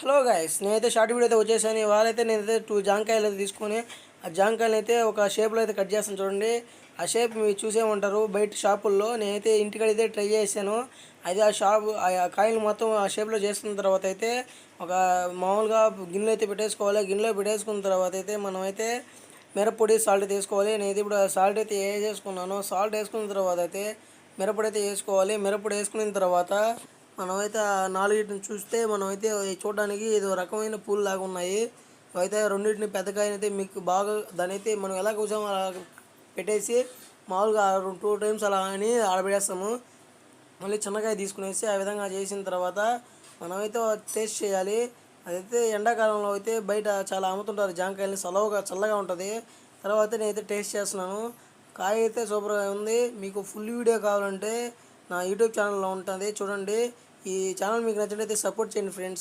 Hello guys, నేనైతే short video అయితే వచ్చేసాను. ఇవాళైతే నేనైతే 2 జాంకాయలు అయితే తీసుకొని ఆ జాంకాయలు అయితే ఒక షేప్లో అయితే కట్ చేస్తాను చూడండి. ఆ షేప్ మీరు చూసే ఉంటారు బయట షాపుల్లో. నేనైతే ఇంటికైతే ట్రై చేశాను. అయితే ఆ షాపు ఆ కాయలు మొత్తం ఆ షేప్లో చేసుకున్న తర్వాత అయితే ఒక మామూలుగా గిన్నెలో అయితే పెట్టేసుకోవాలి. గిన్నెలో పెట్టేసుకున్న తర్వాత అయితే మనమైతే మిరప్పొడి సాల్ట్ తీసుకోవాలి. నేనైతే ఇప్పుడు సాల్ట్ అయితే వేసేసుకున్నాను. సాల్ట్ వేసుకున్న తర్వాత అయితే మిరప్పొడి అయితే వేసుకోవాలి. మిరప్పొడి వేసుకున్న తర్వాత మనమైతే ఆ నాలుగిటిని చూస్తే మనమైతే చూడడానికి ఏదో రకమైన పూలు లాగా ఉన్నాయి. అయితే రెండింటిని పెద్ద కాయనైతే మీకు బాగా దాని అయితే మనం ఎలా కూర్చోమో అలా పెట్టేసి మామూలుగా 2 టైమ్స్ అలా అని ఆడబెట్టేస్తాము. మళ్ళీ చిన్నకాయ తీసుకునేసి ఆ విధంగా చేసిన తర్వాత మనమైతే టేస్ట్ చేయాలి. అదైతే ఎండాకాలంలో అయితే బయట చాలా అమ్ముతుంటారు జాంకాయలని, చల్లగా ఉంటుంది. తర్వాత నేనైతే టేస్ట్ చేస్తున్నాను. కాయ అయితే సూపర్గా ఉంది. మీకు ఫుల్ వీడియో కావాలంటే నా యూట్యూబ్ ఛానల్లో ఉంటుంది, చూడండి. ఈ ఛానల్ మీకు నచ్చినట్లయితే సపోర్ట్ చేయండి ఫ్రెండ్స్.